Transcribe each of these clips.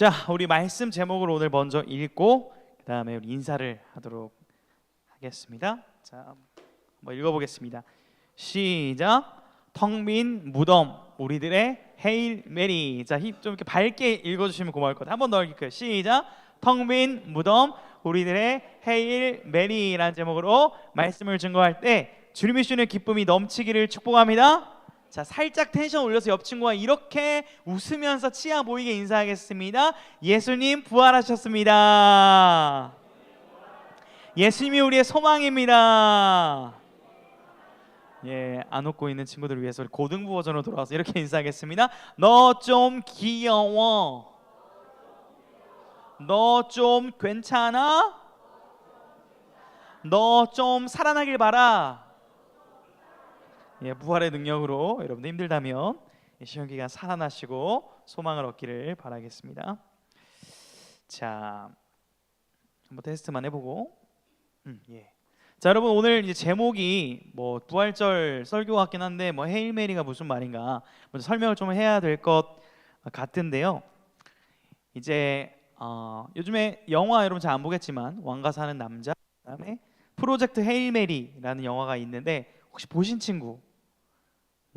자, 우리 말씀 제목을 오늘 먼저 읽고 그 다음에 우리 인사를 하도록 하겠습니다. 자, 한번 읽어보겠습니다. 시작. 텅 빈 무덤 우리들의 헤일 메리. 자, 좀 이렇게 밝게 읽어주시면 고마울 것 같아요. 한번 더 읽을게요. 시작. 텅 빈 무덤 우리들의 헤일 메리라는 제목으로 말씀을 증거할 때 주님이 주시는 기쁨이 넘치기를 축복합니다. 자, 살짝 텐션 올려서 옆 친구와 이렇게 웃으면서 치아 보이게 인사하겠습니다. 예수님 부활하셨습니다. 예수님이 우리의 소망입니다. 예, 안 웃고 있는 친구들을 위해서 고등부 버전으로 돌아와서 이렇게 인사하겠습니다. 너 좀 귀여워. 너 좀 괜찮아? 너 좀 살아나길 바라. 예, 부활의 능력으로 여러분들 힘들다면 시험 기간 살아나시고 소망을 얻기를 바라겠습니다. 자, 한번 테스트만 해보고. 예. 자, 여러분 오늘 이제 제목이 뭐 부활절 설교 같긴 한데 뭐 헤일 메리가 무슨 말인가 먼저 설명을 좀 해야 될 것 같은데요. 이제 요즘에 영화 여러분 잘 안 보겠지만 왕가 사는 남자, 그다음에 프로젝트 헤일 메리라는 영화가 있는데 혹시 보신 친구?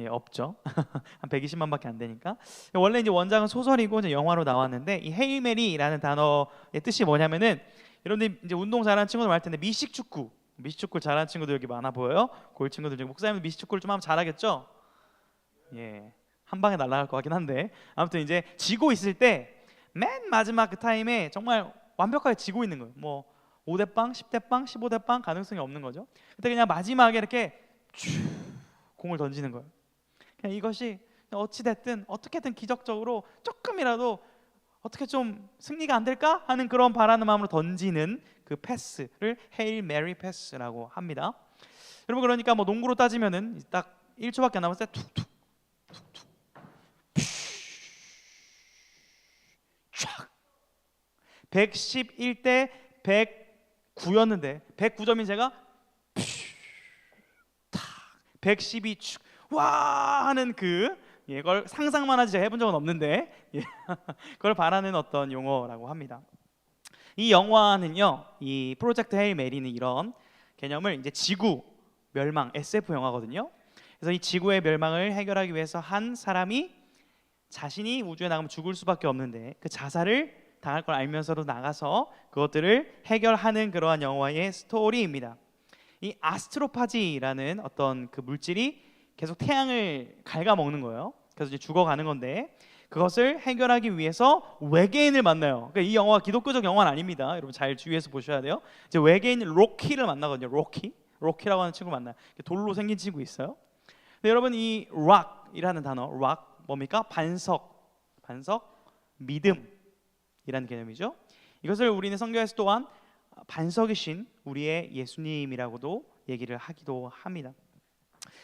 예, 없죠. 한 120만밖에 안 되니까. 원래 이제 원작은 소설이고 이제 영화로 나왔는데 이 헤일 메리라는 단어의 뜻이 뭐냐면은 여러분들 이제 운동 잘하는 친구들 많을 텐데 미식축구 잘하는 친구들 여기 많아 보여요. 골 친구들 중에 목사님도 미식축구를 좀 하면 잘하겠죠? 예, 한 방에 날아갈 것 같긴 한데 아무튼 이제 지고 있을 때 맨 마지막 그 타임에 정말 완벽하게 지고 있는 거예요. 뭐 5대 빵, 10대 빵, 15대 빵 가능성이 없는 거죠. 그때 그냥 마지막에 이렇게 공을 던지는 거예요. 그냥 이것이 어찌됐든 어떻게든 기적적으로 조금이라도 어떻게 좀 승리가 안 될까 하는 그런 바라는 마음으로 던지는 그 패스를 헤일 메리 패스라고 합니다. 여러분 그러니까 뭐 농구로 따지면은 딱 1초밖에 안 남았을 때 툭툭 툭툭 촥 111대 109였는데 109점인 제가 112 와 하는 그걸 상상만 하지 제가 해본 적은 없는데 그걸 바라는 어떤 용어라고 합니다. 이 영화는요, 이 프로젝트 헤일 메리는 이런 개념을 이제 지구 멸망 SF 영화거든요. 그래서 이 지구의 멸망을 해결하기 위해서 한 사람이 자신이 우주에 나가면 죽을 수밖에 없는데 그 자살을 당할 걸 알면서도 나가서 그것들을 해결하는 그러한 영화의 스토리입니다. 이 아스트로파지라는 어떤 그 물질이 계속 태양을 갉아먹는 거예요. 그래서 이제 죽어가는 건데 그것을 해결하기 위해서 외계인을 만나요. 그러니까 이 영화가 기독교적 영화는 아닙니다. 여러분 잘 주의해서 보셔야 돼요. 이제 외계인 로키를 만나거든요. 로키라고 하는 친구 만나요. 돌로 생긴 친구 있어요. 근데 여러분 이 rock이라는 단어, rock 뭡니까? 반석, 믿음이라는 개념이죠. 이것을 우리는 성경에서 또한 반석이신 우리의 예수님이라고도 얘기를 하기도 합니다.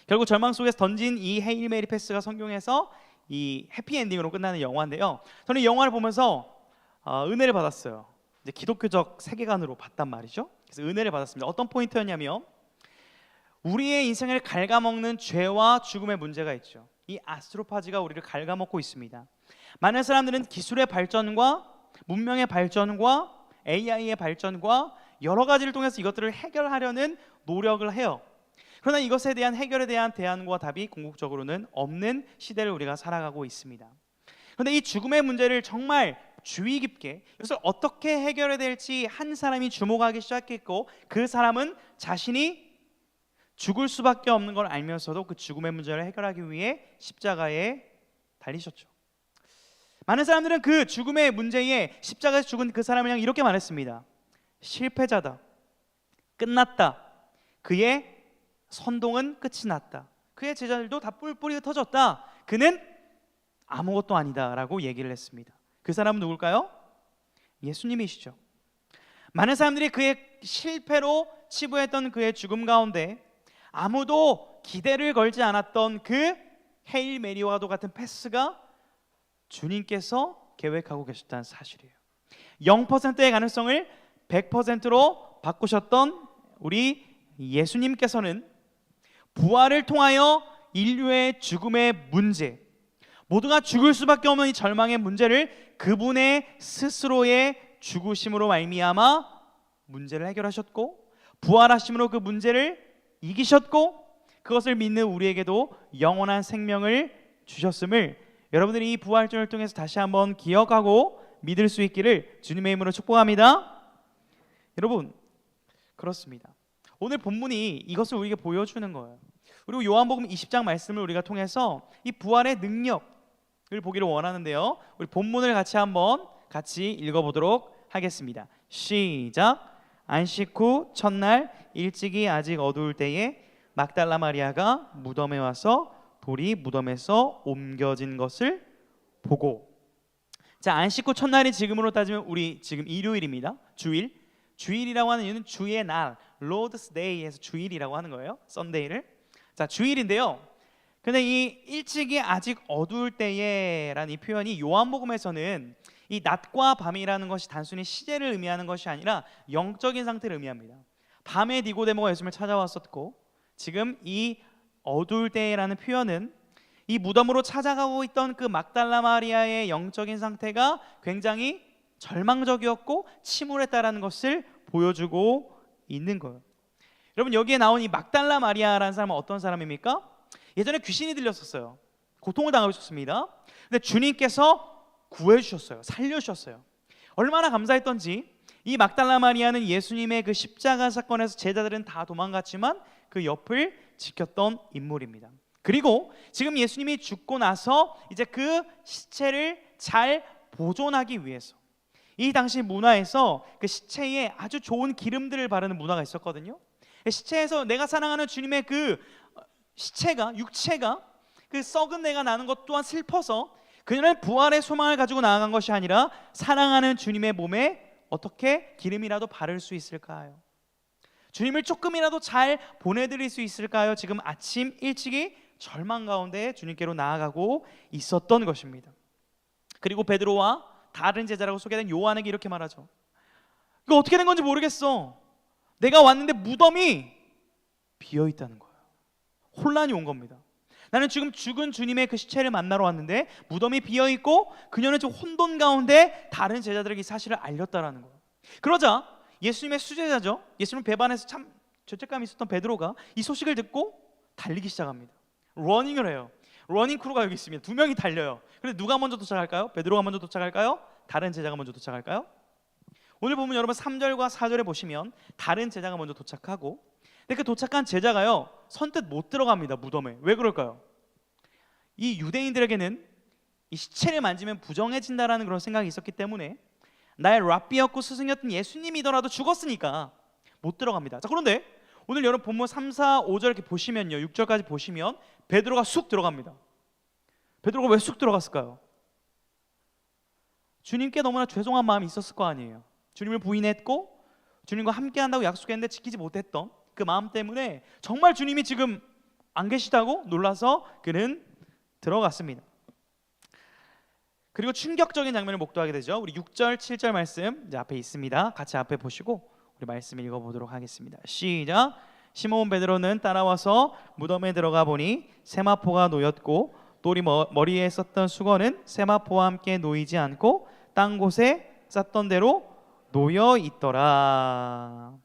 결국 절망 속에서 던진 이 헤일 메리 패스가 성경에서 이 해피엔딩으로 끝나는 영화인데요. 저는 이 영화를 보면서 은혜를 받았어요. 이제 기독교적 세계관으로 봤단 말이죠. 그래서 은혜를 받았습니다. 어떤 포인트였냐면 우리의 인생을 갉아먹는 죄와 죽음의 문제가 있죠. 이 아스트로파지가 우리를 갉아먹고 있습니다. 많은 사람들은 기술의 발전과 문명의 발전과 AI의 발전과 여러 가지를 통해서 이것들을 해결하려는 노력을 해요. 그러나 이것에 대한 해결에 대한 대안과 답이 궁극적으로는 없는 시대를 우리가 살아가고 있습니다. 그런데 이 죽음의 문제를 정말 주의 깊게 이것을 어떻게 해결해야 될지 한 사람이 주목하기 시작했고 그 사람은 자신이 죽을 수밖에 없는 걸 알면서도 그 죽음의 문제를 해결하기 위해 십자가에 달리셨죠. 많은 사람들은 그 죽음의 문제에 십자가에서 죽은 그 사람을 그냥 이렇게 말했습니다. 실패자다. 끝났다. 그의 선동은 끝이 났다. 그의 제자들도 다 뿔뿔이 흩어졌다. 그는 아무것도 아니다 라고 얘기를 했습니다. 그 사람은 누굴까요? 예수님이시죠. 많은 사람들이 그의 실패로 치부했던 그의 죽음 가운데 아무도 기대를 걸지 않았던 그 헤일 메리와도 같은 패스가 주님께서 계획하고 계셨다는 사실이에요. 0%의 가능성을 100%로 바꾸셨던 우리 예수님께서는 부활을 통하여 인류의 죽음의 문제, 모두가 죽을 수밖에 없는 이 절망의 문제를 그분의 스스로의 죽으심으로 말미암아 문제를 해결하셨고, 부활하심으로 그 문제를 이기셨고, 그것을 믿는 우리에게도 영원한 생명을 주셨음을 여러분들이 이 부활절을 통해서 다시 한번 기억하고 믿을 수 있기를 주님의 이름으로 축복합니다. 여러분, 그렇습니다. 오늘 본문이 이것을 우리에게 보여주는 거예요. 그리고 요한복음 20장 말씀을 우리가 통해서 이 부활의 능력을 보기를 원하는데요, 우리 본문을 같이 읽어보도록 하겠습니다. 시작. 안식 후 첫날 일찍이 아직 어두울 때에 막달라 마리아가 무덤에 와서 돌이 무덤에서 옮겨진 것을 보고. 자, 안식 후 첫날이 지금으로 따지면 우리 지금 일요일입니다. 주일이라고 하는 이유는 주의 날, Lord's Day에서 주일이라고 하는 거예요. 썬데이를. 자, 주일인데요, 근데 이 일찍이 아직 어두울 때에라는 이 표현이 요한복음에서는 이 낮과 밤이라는 것이 단순히 시제를 의미하는 것이 아니라 영적인 상태를 의미합니다. 밤에 니고데모가 예수님을 찾아왔었고, 지금 이 어두울 때라는 표현은 이 무덤으로 찾아가고 있던 그 막달라 마리아의 영적인 상태가 굉장히 절망적이었고 침울했다라는 것을 보여주고 있는 거예요. 여러분, 여기에 나온 이 막달라 마리아라는 사람은 어떤 사람입니까? 예전에 귀신이 들렸었어요. 고통을 당하고 있었습니다. 근데 주님께서 구해주셨어요. 살려주셨어요. 얼마나 감사했던지 이 막달라 마리아는 예수님의 그 십자가 사건에서 제자들은 다 도망갔지만 그 옆을 지켰던 인물입니다. 그리고 지금 예수님이 죽고 나서 이제 그 시체를 잘 보존하기 위해서 이 당시 문화에서 그 시체에 아주 좋은 기름들을 바르는 문화가 있었거든요. 시체에서 내가 사랑하는 주님의 그 시체가, 육체가 그 썩은 내가 나는 것 또한 슬퍼서 그녀는 부활의 소망을 가지고 나아간 것이 아니라 사랑하는 주님의 몸에 어떻게 기름이라도 바를 수 있을까요? 주님을 조금이라도 잘 보내드릴 수 있을까요? 지금 아침 일찍이 절망 가운데 주님께로 나아가고 있었던 것입니다. 그리고 베드로와 다른 제자라고 소개된 요한에게 이렇게 말하죠. 이거 어떻게 된 건지 모르겠어. 내가 왔는데 무덤이 비어 있다는 거예요. 혼란이 온 겁니다. 나는 지금 죽은 주님의 그 시체를 만나러 왔는데 무덤이 비어 있고 그녀는 지금 혼돈 가운데 다른 제자들에게 이 사실을 알렸다라는 거예요. 그러자 예수님의 수제자죠, 예수님 배반해서 참 죄책감이 있었던 베드로가 이 소식을 듣고 달리기 시작합니다. 러닝을 해요. 러닝 크루가 여기 있습니다. 2명이 달려요. 그런데 누가 먼저 도착할까요? 베드로가 먼저 도착할까요? 다른 제자가 먼저 도착할까요? 오늘 보면 여러분 3절과 4절에 보시면 다른 제자가 먼저 도착하고, 근데 그 도착한 제자가요 선뜻 못 들어갑니다. 무덤에. 왜 그럴까요? 이 유대인들에게는 이 시체를 만지면 부정해진다라는 그런 생각이 있었기 때문에 나의 랍비였고 스승이었던 예수님이더라도 죽었으니까 못 들어갑니다. 자, 그런데 오늘 여러분 본문 3, 4, 5절 이렇게 보시면요, 6절까지 보시면 베드로가 쑥 들어갑니다. 베드로가 왜 쑥 들어갔을까요? 주님께 너무나 죄송한 마음이 있었을 거 아니에요. 주님을 부인했고 주님과 함께 한다고 약속했는데 지키지 못했던 그 마음 때문에 정말 주님이 지금 안 계시다고 놀라서 그는 들어갔습니다. 그리고 충격적인 장면을 목도하게 되죠. 우리 6절, 7절 말씀 이제 앞에 있습니다. 같이 앞에 보시고 우리 말씀 읽어보도록 하겠습니다. 시작. 시몬 베드로는 따라와서 무덤에 들어가 보니 세마포가 놓였고 돌이 머리에 썼던 수건은 세마포와 함께 놓이지 않고 땅 곳에 쌌던 대로 놓여 있더라.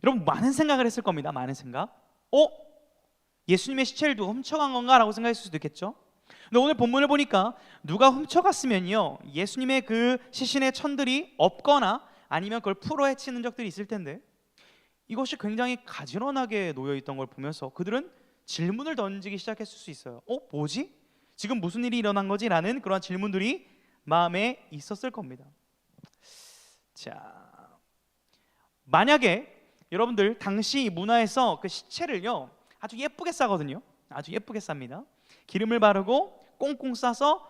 여러분, 많은 생각을 했을 겁니다. 많은 생각. 예수님의 시체를 누가 훔쳐간 건가? 라고 생각했을 수도 있겠죠. 근데 오늘 본문을 보니까 누가 훔쳐갔으면요 예수님의 그 시신의 천들이 없거나 아니면 그걸 풀어 헤치는 적들이 있을 텐데, 이것이 굉장히 가지런하게 놓여있던 걸 보면서 그들은 질문을 던지기 시작했을 수 있어요. 뭐지? 지금 무슨 일이 일어난 거지? 라는 그런 질문들이 마음에 있었을 겁니다. 자, 만약에 여러분들 당시 문화에서 그 시체를요 아주 예쁘게 싸거든요. 아주 예쁘게 쌉니다. 기름을 바르고 꽁꽁 싸서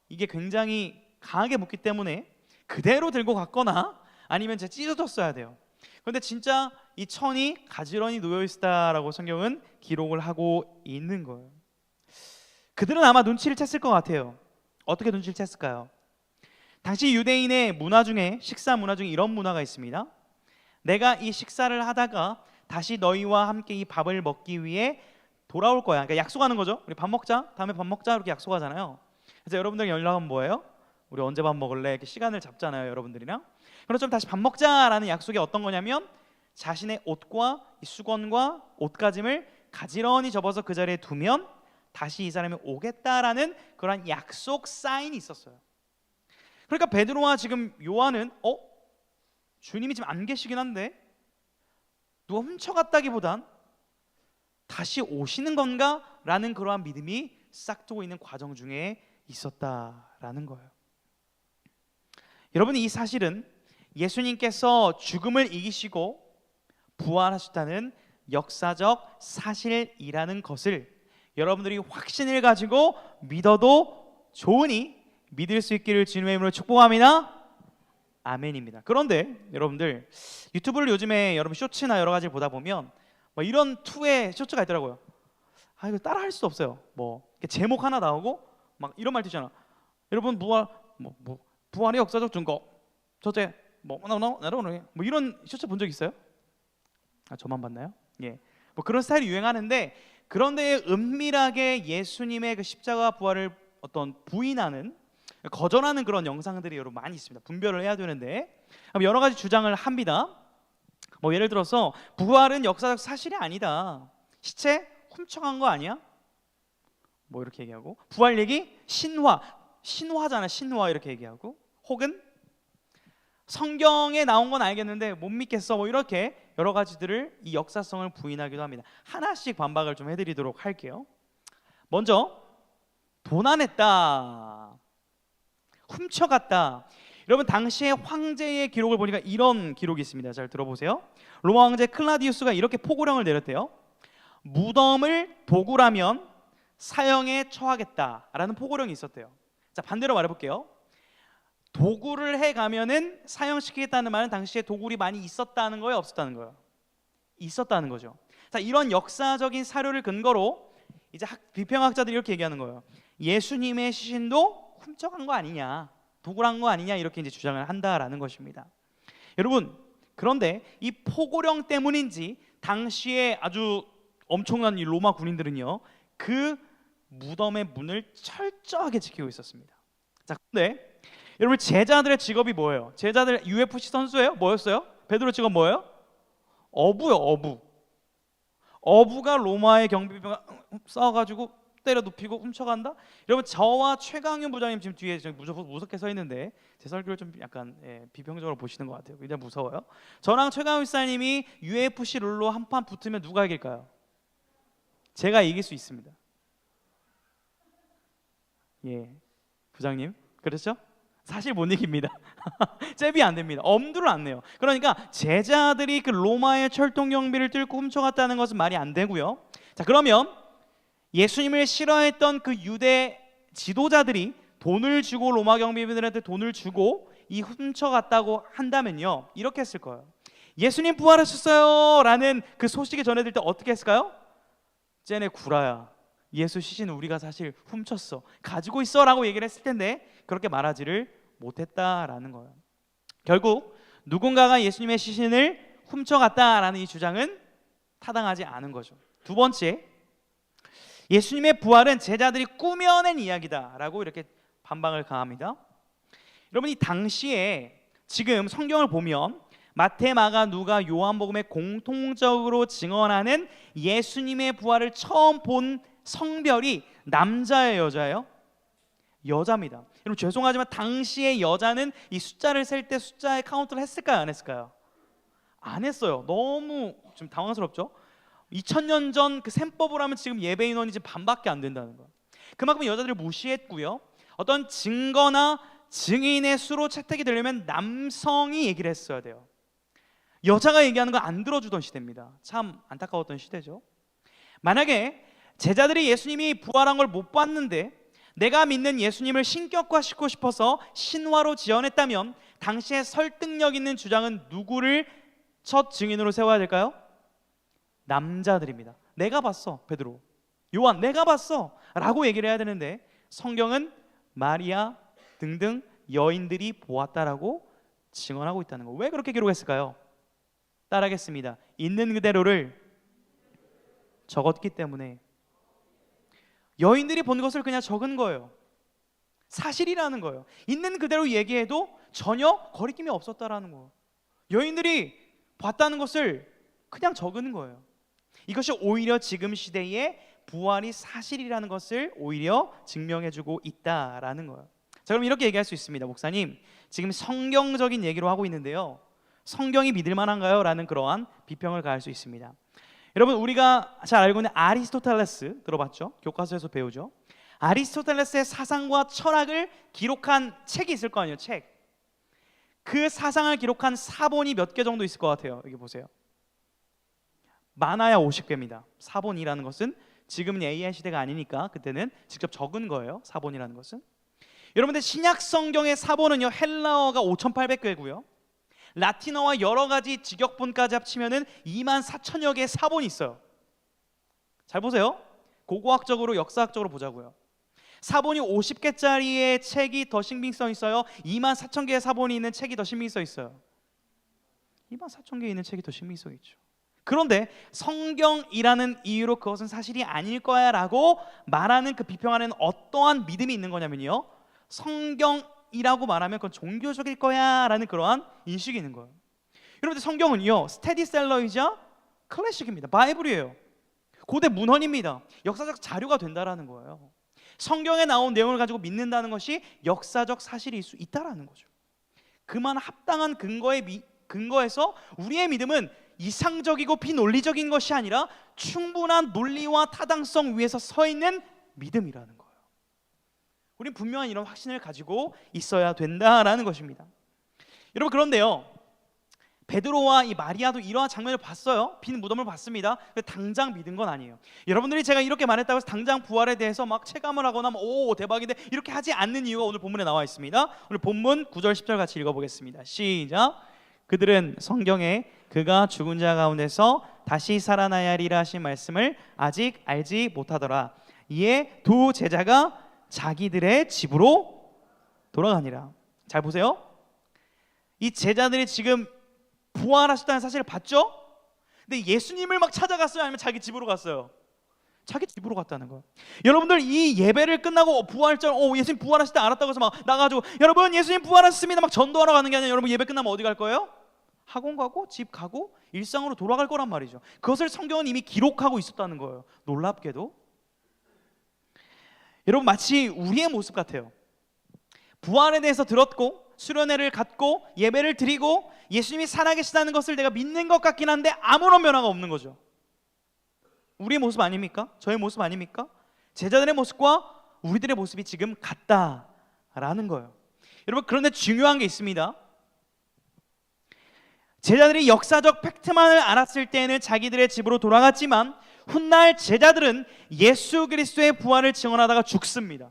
이게 굉장히 강하게 묻기 때문에 그대로 들고 갔거나 아니면 찢어졌어야 돼요. 그런데 진짜 이 천이 가지런히 놓여 있었다라고 성경은 기록을 하고 있는 거예요. 그들은 아마 눈치를 챘을 것 같아요. 어떻게 눈치를 챘을까요? 당시 유대인의 문화 중에, 식사 문화 중에 이런 문화가 있습니다. 내가 이 식사를 하다가 다시 너희와 함께 이 밥을 먹기 위해 돌아올 거야. 그러니까 약속하는 거죠. 우리 밥 먹자. 다음에 밥 먹자. 이렇게 약속하잖아요. 그래서 여러분들 연락은 뭐예요? 우리 언제 밥 먹을래? 이렇게 시간을 잡잖아요, 여러분들이랑. 그럼 좀 다시 밥 먹자라는 약속이 어떤 거냐면 자신의 옷과 이 수건과 옷가짐을 가지런히 접어서 그 자리에 두면 다시 이 사람이 오겠다라는 그런 약속 사인이 있었어요. 그러니까 베드로와 지금 요한은 주님이 지금 안 계시긴 한데 누가 훔쳐갔다기보단 다시 오시는 건가? 라는 그러한 믿음이 싹트고 있는 과정 중에 있었다라는 거예요. 여러분, 이 사실은 예수님께서 죽음을 이기시고 부활하셨다는 역사적 사실이라는 것을 여러분들이 확신을 가지고 믿어도 좋으니 믿을 수 있기를 주님의 이름으로 축복합니다. 아멘입니다. 그런데 여러분들 유튜브를 요즘에 여러분 쇼츠나 여러 가지 보다 보면 뭐 이런 투의 쇼츠가 있더라고요. 이거 따라 할 수 없어요. 뭐 제목 하나 나오고 막 이런 말 뜨잖아. 여러분 부활의 역사적 증거 첫째 뭐 이런 쇼츠 본 적 있어요? 저만 봤나요? 예. 뭐 그런 스타일이 유행하는데 그런데 은밀하게 예수님의 그 십자가 부활을 어떤 부인하는 거절하는 그런 영상들이 여러분 많이 있습니다. 분별을 해야 되는데 여러 가지 주장을 합니다. 뭐 예를 들어서 부활은 역사적 사실이 아니다. 시체 훔쳐간 거 아니야? 뭐 이렇게 얘기하고 부활 얘기 신화잖아. 신화 이렇게 얘기하고 혹은 성경에 나온 건 알겠는데 못 믿겠어. 뭐 이렇게 여러 가지들을 이 역사성을 부인하기도 합니다. 하나씩 반박을 좀 해드리도록 할게요. 먼저 도난했다, 훔쳐갔다. 여러분 당시의 황제의 기록을 보니까 이런 기록이 있습니다. 잘 들어보세요. 로마 황제 클라디우스가 이렇게 포고령을 내렸대요. 무덤을 도굴하면 사형에 처하겠다라는 포고령이 있었대요. 자, 반대로 말해볼게요. 도굴을 해가면은 사형시키겠다는 말은 당시에 도굴이 많이 있었다는 거예요, 없었다는 거예요? 있었다는 거죠. 자, 이런 역사적인 사료를 근거로 이제 비평학자들이 이렇게 얘기하는 거예요. 예수님의 시신도 훔쳐간 거 아니냐, 도굴한 거 아니냐, 이렇게 이제 주장을 한다라는 것입니다. 여러분, 그런데 이 포고령 때문인지 당시에 아주 엄청난 이 로마 군인들은요, 그 무덤의 문을 철저하게 지키고 있었습니다. 자, 근데 여러분 제자들의 직업이 뭐예요? 제자들 UFC 선수예요? 뭐였어요? 베드로 직업 뭐예요? 어부요, 어부. 어부가 로마의 경비병 싸워가지고 때려 눕히고 훔쳐간다? 여러분 저와 최강윤 부장님 지금 뒤에 무섭게 서 있는데 제 설교를 좀 약간 비평적으로 보시는 것 같아요. 굉장히 무서워요. 저랑 최강윤 사님이 UFC 룰로 한 판 붙으면 누가 이길까요? 제가 이길 수 있습니다. 예, 부장님 그렇죠? 사실 못 이깁니다. 잽이 안 됩니다. 엄두를 안 내요. 그러니까 제자들이 그 로마의 철통 경비를 뚫고 훔쳐갔다는 것은 말이 안 되고요. 자, 그러면 예수님을 싫어했던 그 유대 지도자들이 돈을 주고 로마 경비병들한테 돈을 주고 이 훔쳐갔다고 한다면요, 이렇게 했을 거예요. 예수님 부활하셨어요 라는 그 소식이 전해질 때 어떻게 했을까요? 쟤네 구라야, 예수 시신 우리가 사실 훔쳤어, 가지고 있어 라고 얘기를 했을 텐데 그렇게 말하지를 못했다라는 거예요. 결국 누군가가 예수님의 시신을 훔쳐갔다라는 이 주장은 타당하지 않은 거죠. 두 번째, 예수님의 부활은 제자들이 꾸며낸 이야기다라고 이렇게 반박을 가합니다. 여러분, 이 당시에 지금 성경을 보면 마태, 마가, 누가, 요한복음에 공통적으로 증언하는 예수님의 부활을 처음 본 성별이 남자예요, 여자예요? 여자입니다. 여러분 죄송하지만 당시의 여자는 이 숫자를 셀 때 숫자의 카운트를 했을까요, 안 했을까요? 안 했어요. 너무 좀 당황스럽죠? 2000년 전 그 셈법으로 하면 지금 예배 인원이 지금 반밖에 안 된다는 거예요. 그만큼 여자들을 무시했고요. 어떤 증거나 증인의 수로 채택이 되려면 남성이 얘기를 했어야 돼요. 여자가 얘기하는 거 안 들어주던 시대입니다. 참 안타까웠던 시대죠. 만약에 제자들이 예수님이 부활한 걸 못 봤는데 내가 믿는 예수님을 신격화시키고 싶어서 신화로 지어냈다면 당시에 설득력 있는 주장은 누구를 첫 증인으로 세워야 될까요? 남자들입니다. 내가 봤어, 베드로, 요한, 내가 봤어 라고 얘기를 해야 되는데 성경은 마리아 등등 여인들이 보았다라고 증언하고 있다는 거. 왜 그렇게 기록했을까요? 따라하겠습니다. 있는 그대로를 적었기 때문에. 여인들이 본 것을 그냥 적은 거예요. 사실이라는 거예요. 있는 그대로 얘기해도 전혀 거리낌이 없었다라는 거예요. 여인들이 봤다는 것을 그냥 적은 거예요. 이것이 오히려 지금 시대에 부활이 사실이라는 것을 오히려 증명해주고 있다라는 거예요. 자, 그럼 이렇게 얘기할 수 있습니다. 목사님, 지금 성경적인 얘기로 하고 있는데요, 성경이 믿을 만한가요? 라는 그러한 비평을 가할 수 있습니다. 여러분, 우리가 잘 알고 있는 아리스토텔레스 들어봤죠? 교과서에서 배우죠. 아리스토텔레스의 사상과 철학을 기록한 책이 있을 거 아니에요. 책. 그 사상을 기록한 사본이 몇 개 정도 있을 것 같아요. 여기 보세요. 많아야 50개입니다. 사본이라는 것은 지금은 AI 시대가 아니니까 그때는 직접 적은 거예요. 사본이라는 것은. 여러분들, 신약 성경의 사본은요, 헬라어가 5,800개고요, 라틴어와 여러 가지 직역본까지 합치면은 24,000여 개의 사본이 있어요. 잘 보세요. 고고학적으로 역사학적으로 보자고요. 사본이 50개짜리의 책이 더 신빙성 있어요? 24,000개의 사본이 있는 책이 더 신빙성 있어요? 24,000개 있는 책이 더 신빙성 있죠. 그런데 성경이라는 이유로 그것은 사실이 아닐 거야 라고 말하는 그 비평하는 어떠한 믿음이 있는 거냐면요, 성경이라고 말하면 그건 종교적일 거야 라는 그러한 인식이 있는 거예요. 여러분들, 성경은요 스테디셀러이자 클래식입니다. 바이블이에요. 고대 문헌입니다. 역사적 자료가 된다라는 거예요. 성경에 나온 내용을 가지고 믿는다는 것이 역사적 사실일 수 있다라는 거죠. 그만 합당한 근거에서 우리의 믿음은 이상적이고 비논리적인 것이 아니라 충분한 논리와 타당성 위에서 서 있는 믿음이라는 거예요. 우린 분명한 이런 확신을 가지고 있어야 된다라는 것입니다. 여러분, 그런데요, 베드로와 이 마리아도 이러한 장면을 봤어요. 빈 무덤을 봤습니다. 당장 믿은 건 아니에요. 여러분들이 제가 이렇게 말했다고 해서 당장 부활에 대해서 막 체감을 하거나 오 대박인데 이렇게 하지 않는 이유가 오늘 본문에 나와 있습니다. 오늘 본문 9절 10절 같이 읽어보겠습니다. 시작. 그들은 성경에 그가 죽은 자 가운데서 다시 살아나야 하리라 하신 말씀을 아직 알지 못하더라. 이에 두 제자가 자기들의 집으로 돌아가니라. 잘 보세요. 이 제자들이 지금 부활하셨다는 사실을 봤죠? 근데 예수님을 막 찾아갔어요? 아니면 자기 집으로 갔어요? 자기 집으로 갔다는 거예요. 여러분들, 이 예배를 끝나고 부활절 예수님 부활하실 때 알았다고 해서 막 나가지고 여러분 예수님 부활하셨습니다 막 전도하러 가는 게 아니라, 여러분 예배 끝나면 어디 갈 거예요? 학원 가고 집 가고 일상으로 돌아갈 거란 말이죠. 그것을 성경은 이미 기록하고 있었다는 거예요. 놀랍게도 여러분, 마치 우리의 모습 같아요. 부활에 대해서 들었고 수련회를 갖고 예배를 드리고 예수님이 살아계시다는 것을 내가 믿는 것 같긴 한데 아무런 변화가 없는 거죠. 우리의 모습 아닙니까? 저의 모습 아닙니까? 제자들의 모습과 우리들의 모습이 지금 같다라는 거예요. 여러분, 그런데 중요한 게 있습니다. 제자들이 역사적 팩트만을 알았을 때에는 자기들의 집으로 돌아갔지만 훗날 제자들은 예수 그리스도의 부활을 증언하다가 죽습니다.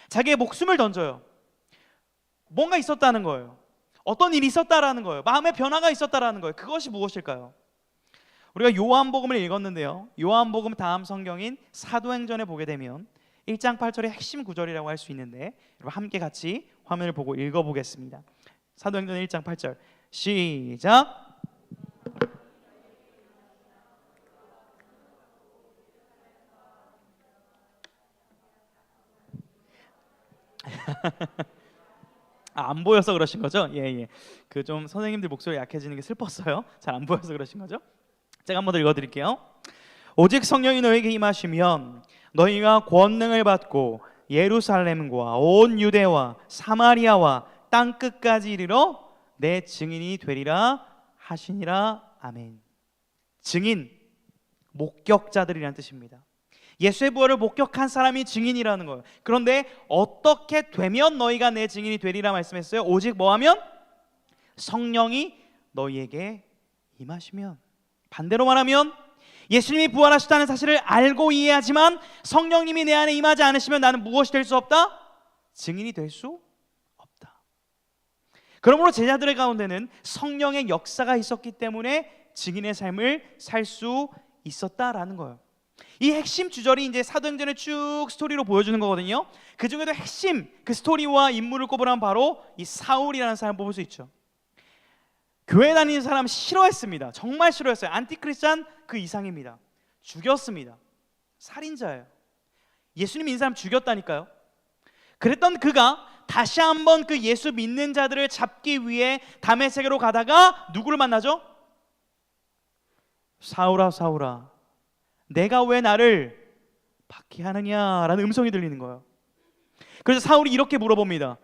자기의 목숨을 던져요. 뭔가 있었다는 거예요. 어떤 일이 있었다라는 거예요. 마음의 변화가 있었다라는 거예요. 그것이 무엇일까요? 우리가 요한복음을 읽었는데요, 요한복음 다음 성경인 사도행전에 보게 되면 1장 8절의 핵심 구절이라고 할 수 있는데, 여러분 함께 같이 화면을 보고 읽어보겠습니다. 사도행전 1장 8절 시작. 안 보여서 그러신 거죠? 예. 그 좀 선생님들 목소리 약해지는 게 슬펐어요. 잘 안 보여서 그러신 거죠? 제가 한번 더 읽어드릴게요. 오직 성령이 너에게 임하시면 너희가 권능을 받고 예루살렘과 온 유대와 사마리아와 땅 끝까지 이르러 내 증인이 되리라 하시니라. 아멘. 증인, 목격자들이라는 뜻입니다. 예수의 부활을 목격한 사람이 증인이라는 거예요. 그런데 어떻게 되면 너희가 내 증인이 되리라 말씀했어요? 오직 뭐하면? 성령이 너희에게 임하시면. 반대로 말하면 예수님이 부활하셨다는 사실을 알고 이해하지만 성령님이 내 안에 임하지 않으시면 나는 무엇이 될 수 없다? 증인이 될 수 없다. 그러므로 제자들의 가운데는 성령의 역사가 있었기 때문에 증인의 삶을 살 수 있었다라는 거예요. 이 핵심 주절이 이제 사도행전의 쭉 스토리로 보여주는 거거든요. 그 중에도 핵심 그 스토리와 인물을 꼽으라면 바로 이 사울이라는 사람을 뽑을 수 있죠. 교회 다니는 사람 싫어했습니다. 정말 싫어했어요. 안티크리스찬 그 이상입니다. 죽였습니다. 살인자예요. 예수님 믿는 사람 죽였다니까요. 그랬던 그가 다시 한번 그 예수 믿는 자들을 잡기 위해 다메섹으로 가다가 누구를 만나죠? 사울아 사울아 내가 왜 나를 박해하느냐라는 음성이 들리는 거예요. 그래서 사울이 이렇게 물어봅니다.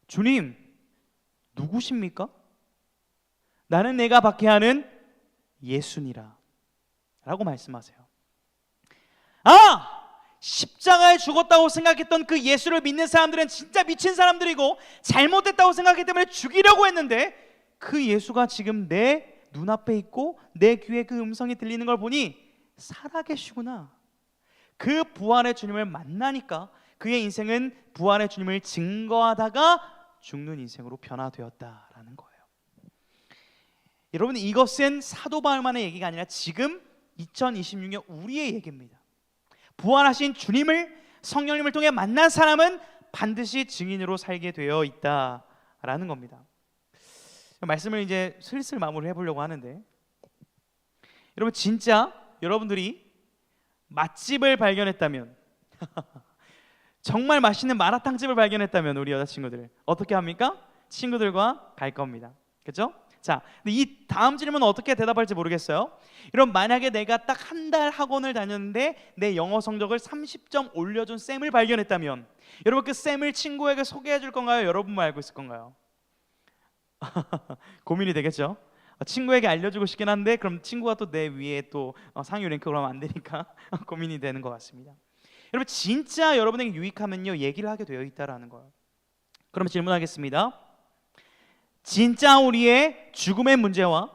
주님 누구십니까? 나는 내가 박해하는 예수니라 라고 말씀하세요. 십자가에 죽었다고 생각했던 그 예수를 믿는 사람들은 진짜 미친 사람들이고 잘못됐다고 생각했기 때문에 죽이려고 했는데, 그 예수가 지금 내 눈앞에 있고 내 귀에 그 음성이 들리는 걸 보니 살아계시구나. 그 부활의 주님을 만나니까 그의 인생은 부활의 주님을 증거하다가 죽는 인생으로 변화되었다라는 거예요. 여러분, 이것은 사도 바울만의 얘기가 아니라 지금 2026년 우리의 얘기입니다. 부활하신 주님을, 성령님을 통해 만난 사람은 반드시 증인으로 살게 되어 있다라는 겁니다. 말씀을 이제 슬슬 마무리를 해보려고 하는데, 여러분 진짜 여러분들이 맛집을 발견했다면 정말 맛있는 마라탕집을 발견했다면 우리 여자친구들 어떻게 합니까? 친구들과 갈 겁니다. 그렇죠? 자, 근데 이 다음 질문은 어떻게 대답할지 모르겠어요. 여러분, 만약에 내가 딱 한 달 학원을 다녔는데 내 영어 성적을 30점 올려준 쌤을 발견했다면, 여러분 그 쌤을 친구에게 소개해 줄 건가요? 여러분만 알고 있을 건가요? 고민이 되겠죠? 친구에게 알려주고 싶긴 한데 그럼 친구가 또 내 위에 또 상위 랭크로 하면 안 되니까 고민이 되는 것 같습니다. 여러분, 진짜 여러분에게 유익하면요 얘기를 하게 되어 있다라는 거예요. 그럼 질문하겠습니다. 진짜 우리의 죽음의 문제와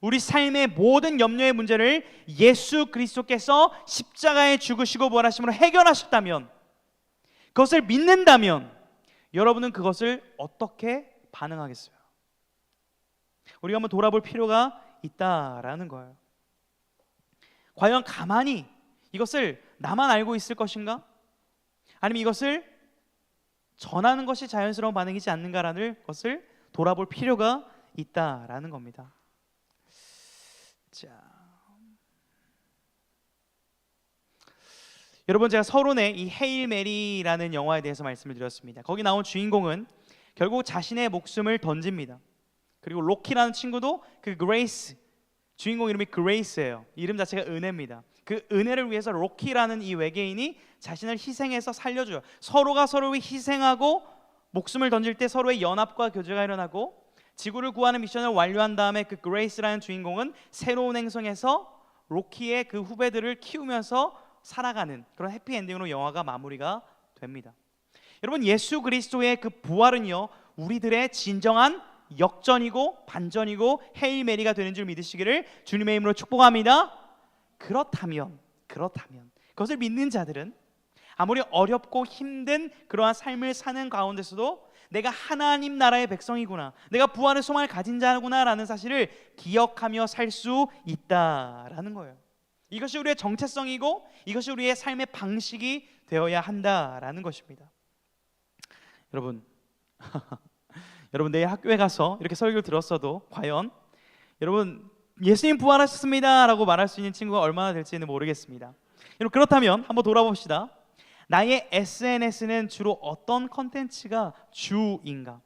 우리 삶의 모든 염려의 문제를 예수 그리스도께서 십자가에 죽으시고 부활하심으로 해결하셨다면, 그것을 믿는다면 여러분은 그것을 어떻게 반응하겠어요? 우리가 한번 돌아볼 필요가 있다라는 거예요. 과연 가만히 이것을 나만 알고 있을 것인가? 아니면 이것을 전하는 것이 자연스러운 반응이지 않는가라는 것을 돌아볼 필요가 있다라는 겁니다. 자, 여러분, 제가 서론에 이 헤일 메리라는 영화에 대해서 말씀을 드렸습니다. 거기 나온 주인공은 결국 자신의 목숨을 던집니다. 그리고 로키라는 친구도 그 그레이스, 주인공 이름이 그레이스예요. 이름 자체가 은혜입니다. 그 은혜를 위해서 로키라는 이 외계인이 자신을 희생해서 살려줘요. 서로가 서로를 희생하고 목숨을 던질 때 서로의 연합과 교제가 일어나고, 지구를 구하는 미션을 완료한 다음에 그 그레이스라는 주인공은 새로운 행성에서 로키의 그 후배들을 키우면서 살아가는 그런 해피엔딩으로 영화가 마무리가 됩니다. 여러분, 예수 그리스도의 그 부활은요 우리들의 진정한 역전이고 반전이고 헤일 메리가 되는 줄 믿으시기를 주님의 이름으로 축복합니다. 그렇다면 그것을 믿는 자들은 아무리 어렵고 힘든 그러한 삶을 사는 가운데서도 내가 하나님 나라의 백성이구나, 내가 부활의 소망을 가진 자구나 라는 사실을 기억하며 살 수 있다라는 거예요. 이것이 우리의 정체성이고 이것이 우리의 삶의 방식이 되어야 한다라는 것입니다. 여러분 여러분, 내일 학교에 가서 이렇게 설교를 들었어도 과연 여러분 예수님 부활하셨습니다 라고 말할 수 있는 친구가 얼마나 될지는 모르겠습니다. 여러분, 그렇다면 한번 돌아봅시다. 나의 SNS는 주로 어떤 컨텐츠가 주인가?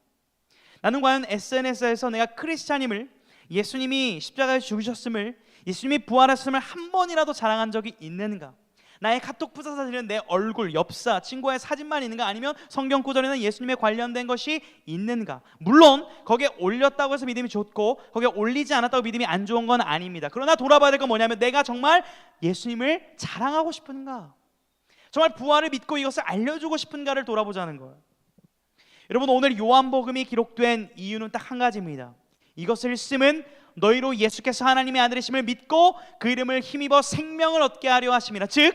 나는 과연 SNS에서 내가 크리스찬임을, 예수님이 십자가에 죽으셨음을, 예수님이 부활하셨음을 한 번이라도 자랑한 적이 있는가? 나의 카톡 부사사들은 내 얼굴, 엽사, 친구의 사진만 있는가? 아니면 성경 구절에는 예수님에 관련된 것이 있는가? 물론 거기에 올렸다고 해서 믿음이 좋고 거기에 올리지 않았다고 믿음이 안 좋은 건 아닙니다. 그러나 돌아봐야 될 건 뭐냐면, 내가 정말 예수님을 자랑하고 싶은가? 정말 부활을 믿고 이것을 알려주고 싶은가를 돌아보자는 거예요. 여러분, 오늘 요한복음이 기록된 이유는 딱 한 가지입니다. 이것을 쓰면 너희로 예수께서 하나님의 아들이심을 믿고 그 이름을 힘입어 생명을 얻게 하려 하심이라. 즉,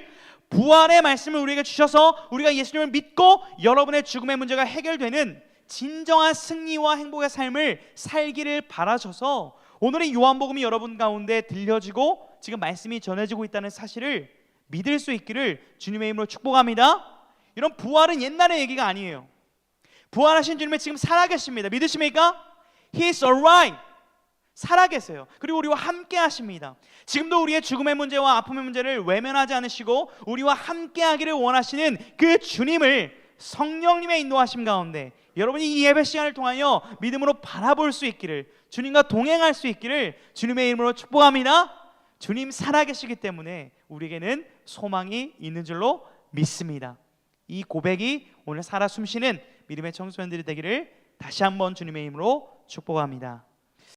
부활의 말씀을 우리에게 주셔서 우리가 예수님을 믿고 여러분의 죽음의 문제가 해결되는 진정한 승리와 행복의 삶을 살기를 바라셔서 오늘의 요한복음이 여러분 가운데 들려지고 지금 말씀이 전해지고 있다는 사실을 믿을 수 있기를 주님의 이름으로 축복합니다. 이런 부활은 옛날의 얘기가 아니에요. 부활하신 주님은 지금 살아계십니다. 믿으십니까? He is alive. 살아계세요. 그리고 우리와 함께 하십니다. 지금도 우리의 죽음의 문제와 아픔의 문제를 외면하지 않으시고 우리와 함께 하기를 원하시는 그 주님을 성령님의 인도하심 가운데 여러분이 이 예배 시간을 통하여 믿음으로 바라볼 수 있기를, 주님과 동행할 수 있기를 주님의 이름으로 축복합니다. 주님 살아계시기 때문에 우리에게는 소망이 있는 줄로 믿습니다. 이 고백이 오늘 살아 숨쉬는 믿음의 청소년들이 되기를 다시 한번 주님의 이름으로 축복합니다.